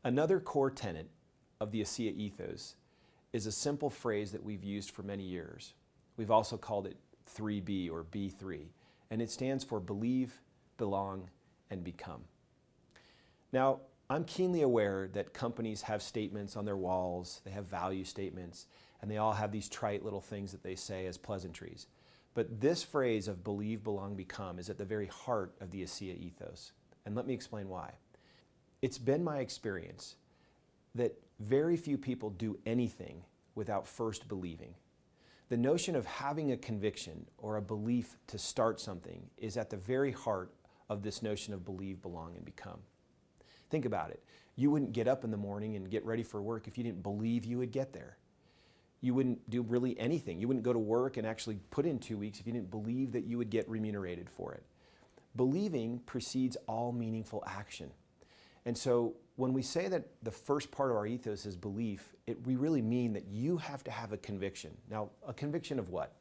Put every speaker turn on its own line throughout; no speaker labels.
Another core tenet of the ASEA ethos is a simple phrase that we've used for many years. We've also called it 3B or B3, and it stands for believe, belong, and become. Now, I'm keenly aware that companies have statements on their walls, they have value statements, and they all have these trite little things that they say as pleasantries. But this phrase of believe, belong, become is at the very heart of the ASEA ethos. And let me explain why. It's been my experience that very few people do anything without first believing. The notion of having a conviction or a belief to start something is at the very heart of this notion of believe, belong, and become. Think about it. You wouldn't get up in the morning and get ready for work if you didn't believe you would get there. You wouldn't do really anything. You wouldn't go to work and actually put in 2 weeks if you didn't believe that you would get remunerated for it. Believing precedes all meaningful action. And so when we say that the first part of our ethos is belief, we really mean that you have to have a conviction. Now, a conviction of what?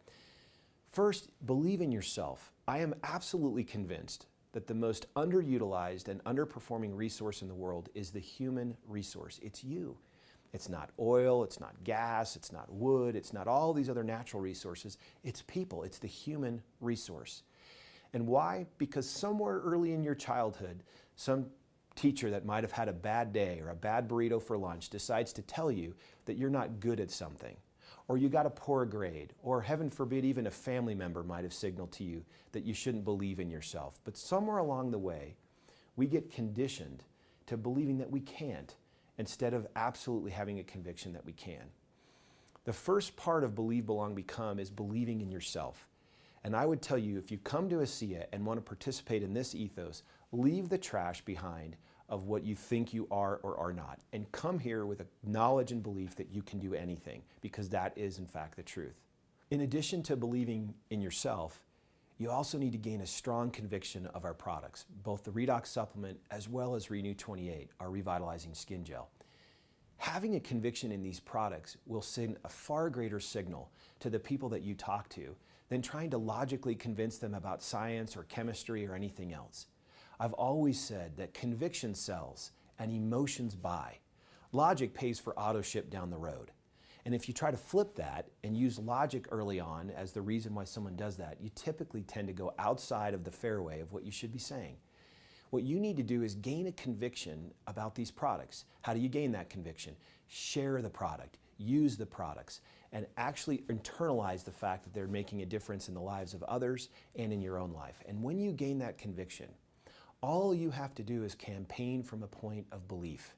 First, believe in yourself. I am absolutely convinced that the most underutilized and underperforming resource in the world is the human resource. It's you. It's not oil, it's not gas, it's not wood, it's not all these other natural resources. It's people, it's the human resource. And why? Because somewhere early in your childhood, some teacher that might have had a bad day or a bad burrito for lunch decides to tell you that you're not good at something, or you got a poor grade, or heaven forbid, even a family member might have signaled to you that you shouldn't believe in yourself. But somewhere along the way, we get conditioned to believing that we can't, instead of absolutely having a conviction that we can. The first part of believe, belong, become is believing in yourself. And I would tell you, if you come to ASEA and want to participate in this ethos, leave the trash behind of what you think you are or are not, and come here with a knowledge and belief that you can do anything, because that is in fact the truth. In addition to believing in yourself, you also need to gain a strong conviction of our products, both the Redox supplement as well as Renew 28, our revitalizing skin gel. Having a conviction in these products will send a far greater signal to the people that you talk to than trying to logically convince them about science or chemistry or anything else. I've always said that conviction sells and emotions buy. Logic pays for auto ship down the road. And if you try to flip that and use logic early on as the reason why someone does that, you typically tend to go outside of the fairway of what you should be saying. What you need to do is gain a conviction about these products. How do you gain that conviction? Share the product, use the products, and actually internalize the fact that they're making a difference in the lives of others and in your own life. And when you gain that conviction, all you have to do is campaign from a point of belief.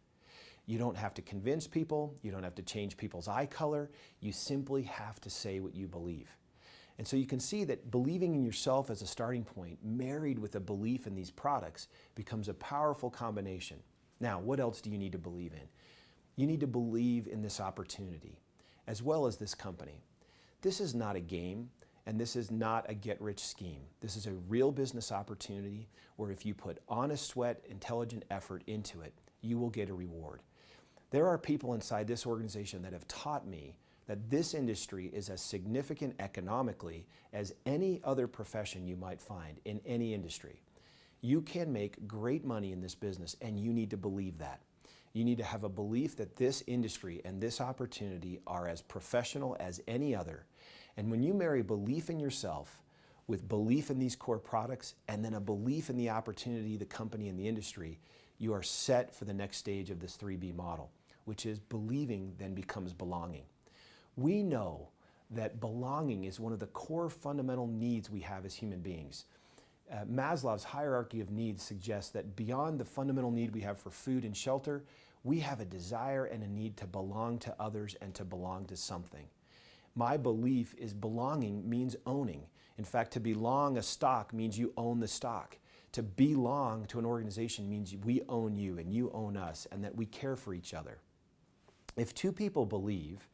You don't have to convince people, you don't have to change people's eye color, you simply have to say what you believe. And so you can see that believing in yourself as a starting point, married with a belief in these products, becomes a powerful combination. Now, what else do you need to believe in? You need to believe in this opportunity, as well as this company. This is not a game, and this is not a get-rich scheme. This is a real business opportunity where if you put honest sweat, intelligent effort into it, you will get a reward. There are people inside this organization that have taught me that this industry is as significant economically as any other profession you might find in any industry. You can make great money in this business, and you need to believe that. You need to have a belief that this industry and this opportunity are as professional as any other. And when you marry belief in yourself with belief in these core products, and then a belief in the opportunity, the company, and the industry, you are set for the next stage of this 3B model, which is believing then becomes belonging. We know that belonging is one of the core fundamental needs we have as human beings. Maslow's hierarchy of needs suggests that beyond the fundamental need we have for food and shelter, we have a desire and a need to belong to others and to belong to something. My belief is belonging means owning. In fact, to belong a stock means you own the stock. To belong to an organization means we own you and you own us, and that we care for each other. If two people believe,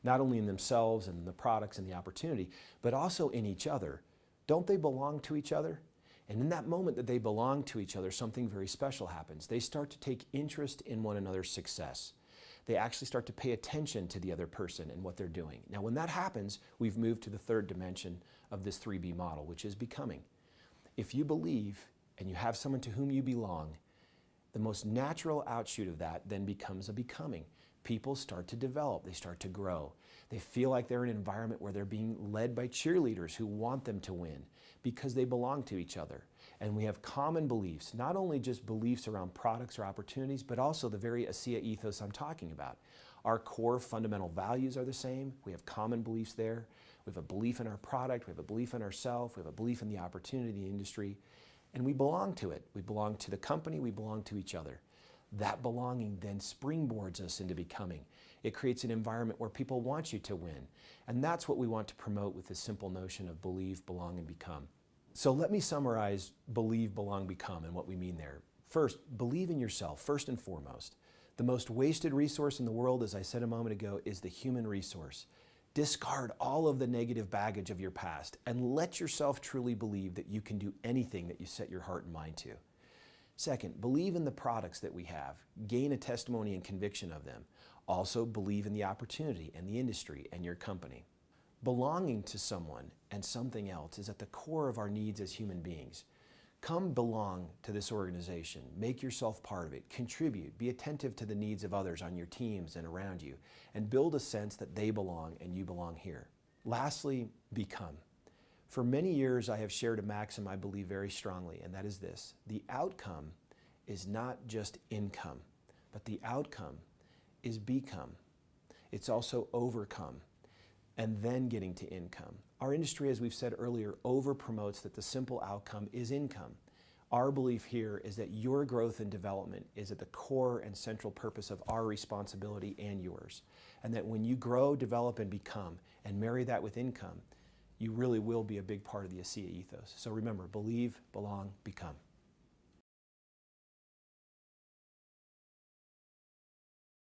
not only in themselves and the products and the opportunity, but also in each other, don't they belong to each other? And in that moment that they belong to each other, something very special happens. They start to take interest in one another's success. They actually start to pay attention to the other person and what they're doing. Now, when that happens, we've moved to the third dimension of this 3B model, which is becoming. If you believe and you have someone to whom you belong, The most natural outshoot of that then becomes a becoming. People start to develop, they start to grow. They feel like they're in an environment where they're being led by cheerleaders who want them to win because they belong to each other. And we have common beliefs, not only just beliefs around products or opportunities, but also the very ASEA ethos I'm talking about. Our core fundamental values are the same. We have common beliefs there. We have a belief in our product, we have a belief in ourselves, we have a belief in the opportunity, the industry, and we belong to it. We belong to the company, we belong to each other. That belonging then springboards us into becoming. It creates an environment where people want you to win. And that's what we want to promote with this simple notion of believe, belong, and become. So let me summarize believe, belong, become and what we mean there. First, believe in yourself, first and foremost. The most wasted resource in the world, as I said a moment ago, is the human resource. Discard all of the negative baggage of your past and let yourself truly believe that you can do anything that you set your heart and mind to. Second, believe in the products that we have. Gain a testimony and conviction of them. Also, believe in the opportunity and the industry and your company. Belonging to someone and something else is at the core of our needs as human beings. Come belong to this organization. Make yourself part of it. Contribute. Be attentive to the needs of others on your teams and around you, and build a sense that they belong and you belong here. Lastly, become. For many years, I have shared a maxim I believe very strongly, and that is this: the outcome is not just income, but the outcome is become. It's also overcome, and then getting to income. Our industry, as we've said earlier, over-promotes that the simple outcome is income. Our belief here is that your growth and development is at the core and central purpose of our responsibility and yours. And that when you grow, develop, and become, and marry that with income, you really will be a big part of the ASEA ethos. So remember, believe, belong, become.